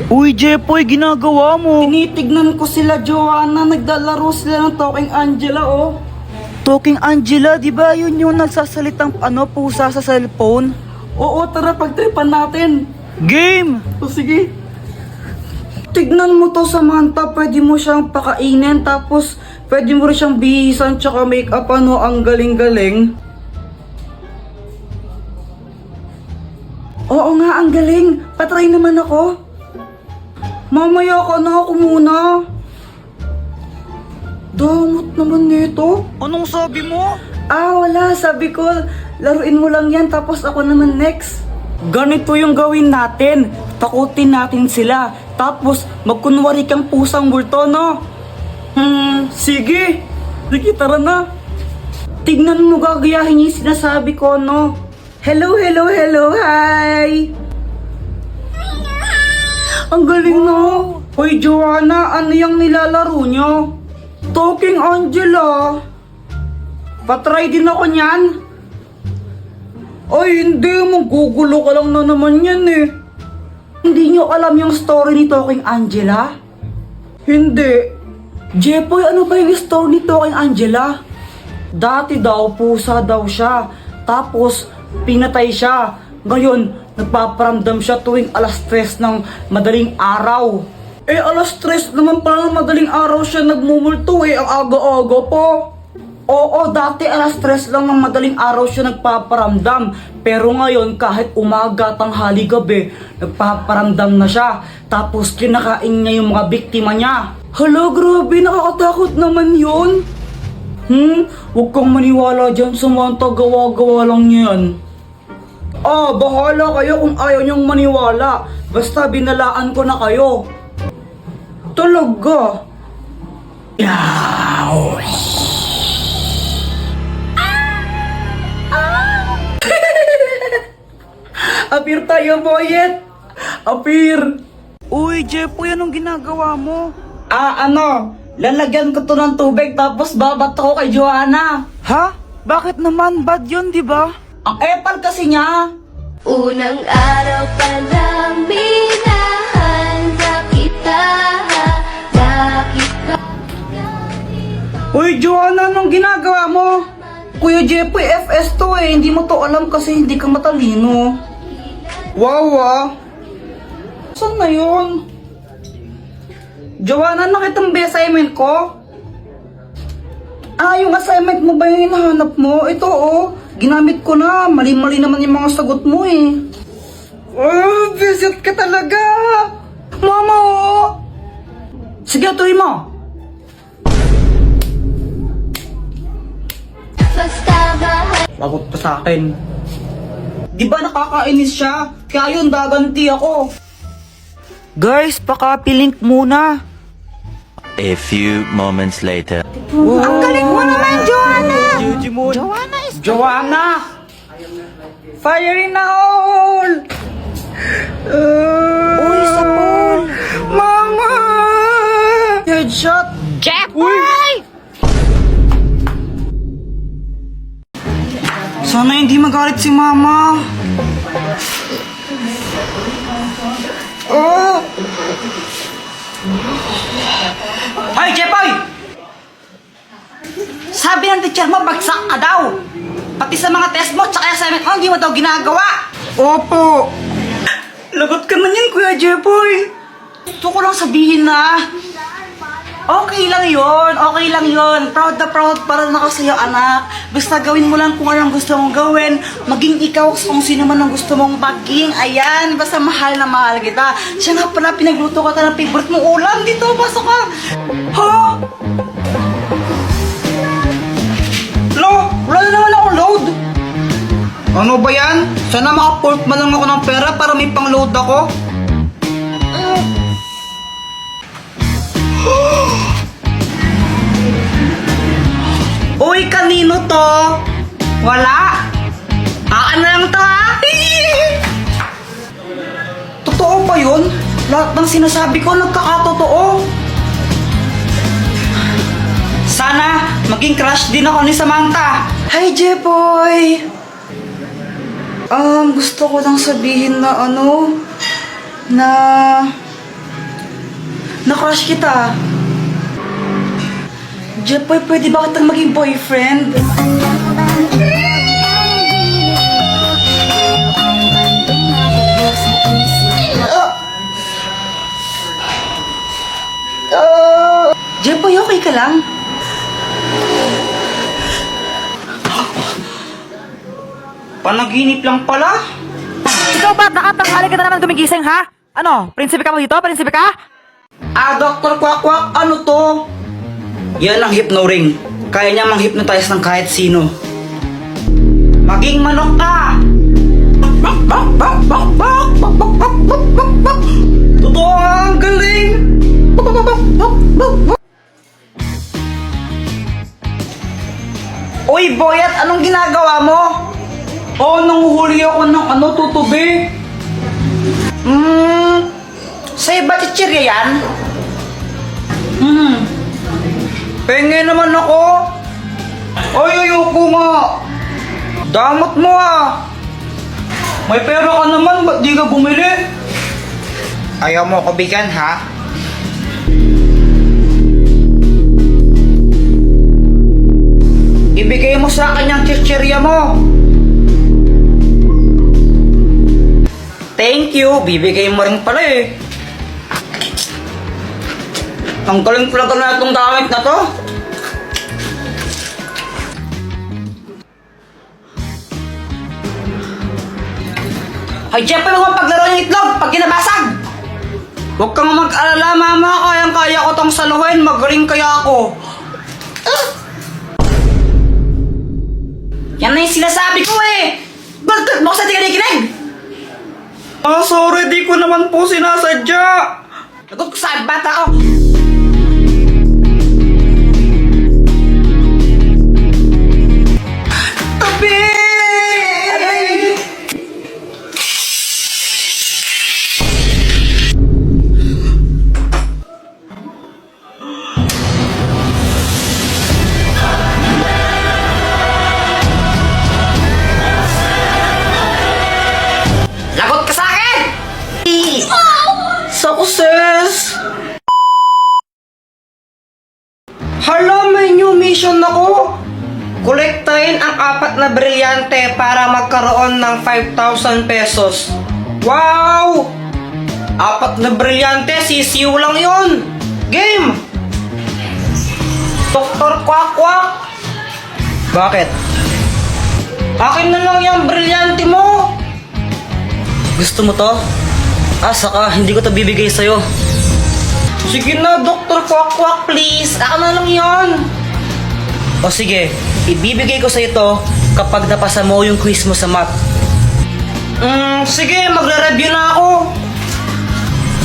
Uy, Jepoy, ginagawa mo? Tinitignan ko sila, Joanna. Naglalaro sila ng Talking Angela, oh. Talking Angela, di ba yun yung nagsasalitang pusa sa cellphone? Oo, tara, pagtripan natin. Game! O sige. Tignan mo to, Samantha. Pwede mo siyang pakainin, tapos pwede mo rin siyang bihisan tsaka make-up, ano. Ang galing-galing. Oo nga, ang galing. Patry naman ako. Mamaya ka na, ako muna. Damot naman nito. Anong sabi mo? Wala. Sabi ko, laruin mo lang yan, tapos ako naman next. Ganito yung gawin natin. Takutin natin sila. Tapos, magkunwari kang pusang multo, no? Sige. Sige, tara na. Tignan mo, gagayahin yung sinasabi ko, no? Hello, hello, hello, hi! Ang galing, no? Hoy, Joanna, ano yung nilalaro nyo? Talking Angela. Patry din ako niyan. Ay, hindi. Magugulo ka lang na naman yan, eh. Hindi nyo alam yung story ni Talking Angela? Hindi. Jepoy, ano ba yung story ni Talking Angela? Dati daw, pusa daw siya. Tapos, pinatay siya. Ngayon, nagpaparamdam siya tuwing alas 3 ng madaling araw. Alas 3 naman pala ng madaling araw siya nagmumulto, ang aga-aga po. Oo, dati alas 3 lang ng madaling araw siya nagpaparamdam. Pero ngayon, kahit umaga, tanghali, gabi, nagpaparamdam na siya. Tapos kinakain niya yung mga biktima niya. Hala, grabe, nakakatakot naman yun. Huwag kang maniwala dyan, Samantha, gawa-gawa lang yan. Bahala kayo kung ayaw niyong maniwala. Basta binalaan ko na kayo. Talaga? Yaw! Apir tayo, boyet! Apir! Uy, Jepoy, anong ginagawa mo? Lalagyan ko to ng tubig tapos babato ko kay Joanna. Ha? Bakit naman? Bad yun, di ba? Ang epal kasi niya. Unang araw pa lang minahanda kita. Bakit ba? Uy, Joanna, anong ginagawa mo? Kuya Jepoy, FS to eh. Hindi mo to alam kasi hindi ka matalino. Wow, saan na yun? Joanna, nakita mo ba yung assignment ko? Yung assignment mo ba yung hinahanap mo? Ito, ginamit ko na. Mali-mali naman yung mga sagot mo eh. Visit ka talaga. Mama, sige, tuloy mo. Basta ba? Lagot pa sa akin. Di ba nakakainis siya? Kaya yun, daganti ako. Guys, pakapilink muna. A few moments later. Ang galing mo naman, Joanna! Joanna! Fire in the hole! Uy, sa pool! Mama! Headshot! Jepoy! Sana hindi magalit si Mama. Hoy, Jepoy! Sabi ng teacher mo, bagsak ka daw. Pati sa mga test mo, tsaka assignment mo, hindi mo daw ginagawa. Opo. Lagot ka man yan, Kuya Jepoy. Gusto ko lang sabihin na, okay lang yon. Proud na proud para na ako sa'yo, anak. Basta gawin mo lang kung anong gusto mong gawin. Maging ikaw kung sino man ang gusto mong maging. Ayan, basta mahal na mahal kita. Siya nga pala, pinagluto ka ng favorite mong ulam. Dito, pasok ka. Ha? Wala na naman akong load. Ano ba yan? Sana maka-port man lang ako ng pera para may pang-load ako. Uy, kanino to? Wala? Ano lang to, ha? Totoo ba yun? Lahat ng sinasabi ko nagkakatotoo. Sana maging crush din ako ni Samantha. Hi, Jepoy! Gusto ko lang sabihin na crush kita. Jepoy, pwede ba kitang maging boyfriend? Jepoy, okay ka lang? Panaginip lang pala. Ikaw ba, nakatanghali ka na naman gumigising, ha? Ano, prinsipe ka mo dito? Prinsipe ka? Dr. Quack, ano to? Yan ang hypno-ring. Kaya niya mang-hypnotize ng kahit sino. Maging manok ka! Totoo nga, ang galing! Uy, Boyat, anong ginagawa mo? Nanguhuli ako ng tutubi. Sa'yo ba chichirya yan? Penge naman ako. Ay, ayoko nga. Damot mo ah. May pera ka naman, ba't di ka bumili? Ayaw mo ko bigyan, ha? Ibigay mo sa akin yung chichirya mo. Thank you, bibigay mo rin pala eh. Ang galing talaga na itong gamit na to. Ay, Jepoy, huwag paglaro ng itlog pag ginabasag. Huwag kang mag-alala, mama. Kayang-kaya ko tong saluhin. Magaling kaya ako. Yan na yung sinasabi ko eh. Bakit mo sa di ka nakikinig? Sorry, di ko naman po sinasadya. Nagot ko sa bata ko. Tabi! Lagot ka sa akin! Success! Hala, may new mission ako! Kolektahin ang 4 na brilyante para magkaroon ng 5,000 pesos. Wow! 4 na brilyante, sisiw lang yun! Game! Dr. Quack. Bakit? Akin na lang yung brilyante mo! Gusto mo to? Saka hindi ko to bibigay sa'yo. Sige na, Dr. Quack, please. Ako na lang yon. O sige, ibibigay ko sa'yo to kapag napasa mo yung quiz mo sa math. Sige, magre-review na ako.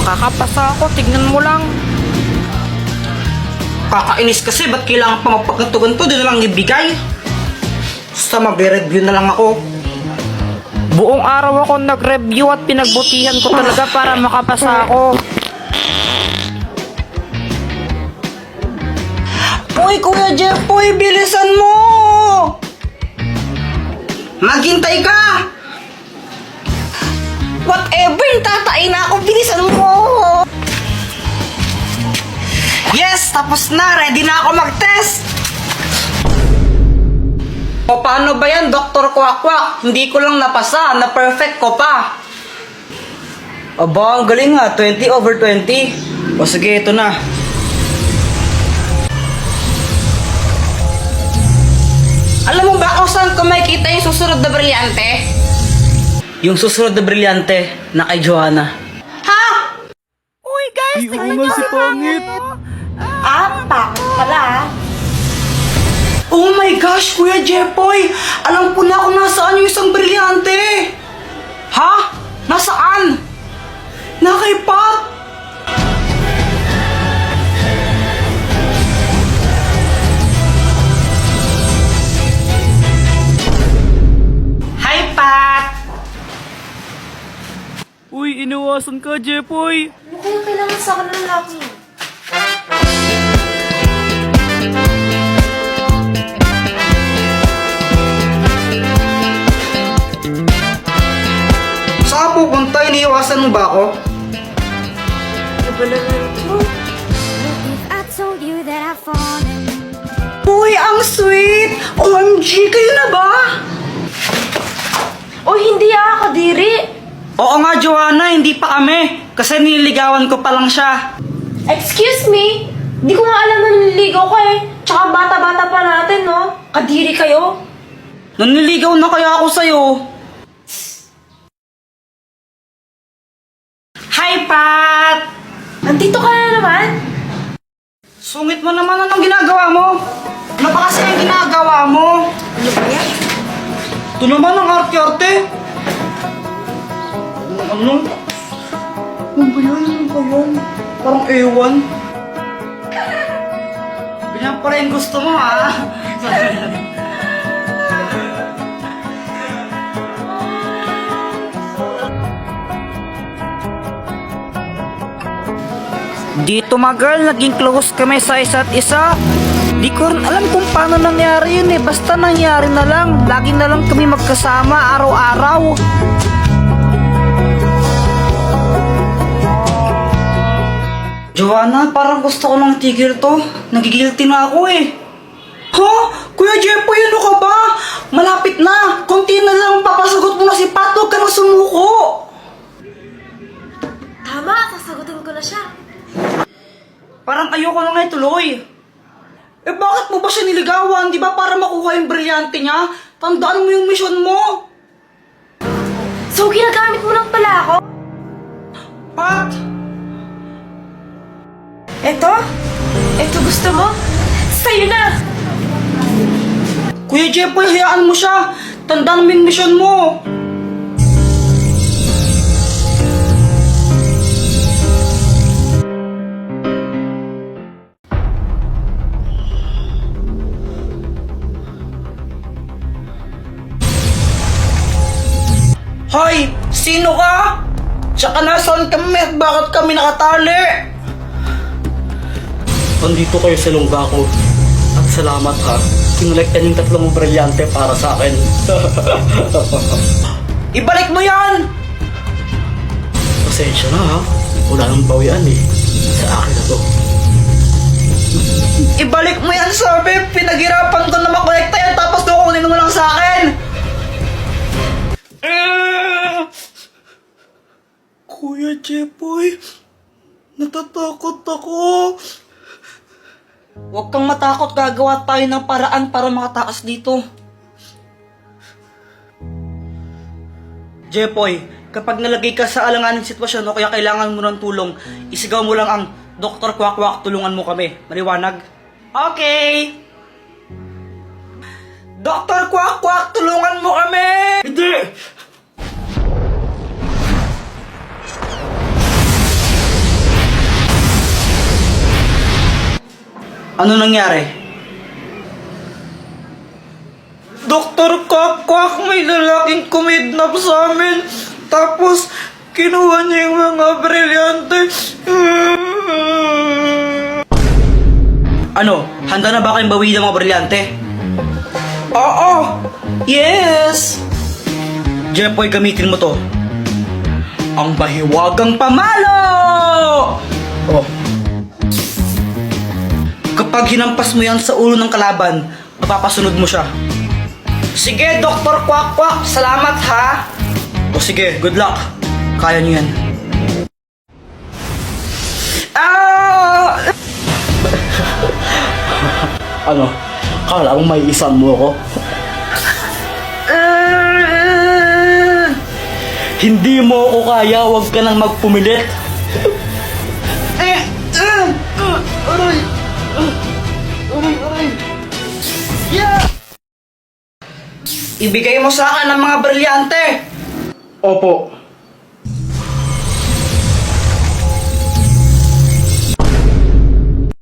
Makakapasa ako, tignan mo lang. Kakainis kasi, ba't kailangan pa magpagkantugan to? Di na lang ibigay. Basta magre-review na lang ako. Buong araw ako nag-review at pinagbutihan ko talaga para makapasa ako. Uy, Kuya Jepoy, bilisan mo! Maghintay ka! Whatever, tatain na ako, bilisan mo! Yes, tapos na, ready na ako mag-test! O paano ba yan, Dr. Quack? Hindi ko lang napasa, na-perfect ko pa. Aba, ang galing nga, 20/20. O sige, ito na. Alam mo ba kung saan ko makikita yung susunod na brilyante? Yung susunod na brilyante na kay Joanna. Ha? Uy guys, tignan nyo si Pangit. Pangit pala. Oh my gosh, Kuya Jepoy! Alam ko na kung nasaan yung isang brilyante! Ha? Nasaan? Nakay Pat! Hi, Pat! Uy, inawasan ka, Jepoy. Ano kaya kailangan sa akin ng lalaki? Saan ka pupunta? Iniiwasan mo ba ako? Ano ba naman ito? Uy, ang sweet! OMG, kayo na ba? O hindi Kadiri. Oo nga, Joanna, hindi pa kami. Kasi nililigawan ko pa lang siya. Excuse me? Di ko nga alam na naliligaw ka eh. Tsaka bata-bata pa natin, no? Kadiri kayo. Naniligaw na kaya ako sa'yo. Hi, Pat! Nandito ka na naman? Sungit mo naman, anong ginagawa mo? Ano ba kasi ang ginagawa mo? Ano ba yan? Ito naman ang arte-arte. Ano? Ano ba yan? Ano ba yan? Parang ewan. Ganyan pa rin gusto mo, ha? Dito mga girl, naging close kami sa isa't isa. Di ko rin alam kung paano nangyari yun eh. Basta nangyari na lang. Lagi na lang kami magkasama araw-araw. Joanna, parang gusto ko ng tigil to. Nagigilty na ako eh. Ha? Kuya Jeffoy, ano ka ba? Malapit na. Konti na lang papasagot mo na si Pat. Huwag ka na sumuko. Tama, sasagutin ko na siya. Parang ayoko na nga ituloy. Eh bakit mo ba siya niligawan? Di ba para makuha yung brilyante niya? Tandaan mo yung mission mo. So, ginagamit mo lang pala ako? Pat! Eto? Eto gusto mo? Sa'yo na! Kuya Jeffoy, hayaan mo siya. Tandaan mo yung mission mo. Hoy! Sino ka? Tsaka nasaan kami at bakit kami nakatali? Nandito kayo sa lungga ko. At salamat ha. Kinolektan yung tatlong brilyante para sa akin. Ibalik mo yan! Pasensya na ha. Wala nang bawian eh. Sa akin na to. Ibalik mo yan, sabi! Pinaghirapan ko na makolekta yan tapos kukunin mo lang sa akin! Kuya Jeffoy, natatakot ako. Huwag kang matakot, gagawa tayo ng paraan para makataas dito. Jeffoy, kapag nalagay ka sa alanganing sitwasyon o kaya kailangan mo ng tulong, isigaw mo lang ang Dr. Kwak-Kwak, tulungan mo kami. Maliwanag? Okay! Dr. Kwak-Kwak, tulungan mo kami! Hindi! Ano nangyari? Dr. Kwak-Kwak, may lalaking kumidnap sa amin. Tapos, kinuha niya yung mga brilyante. Ano? Handa na ba kayong bawiin ng mga brilyante? Oo! Yes! Jeffoy, gamitin mo to. Ang mahiwagang pamalo! Oh. Kapag hinampas mo yan sa ulo ng kalaban, mapapasunod mo siya. Sige, Dr. Kwak-Kwak, salamat ha! O sige, good luck. Kaya niyo yan. Ah! Ano? Kala mo may isang mo ako? Hindi mo ako kaya, huwag ka nang magpumilit. Aray! Aray! Yeah! Ibigay mo sa akin ang mga brilyante! Opo.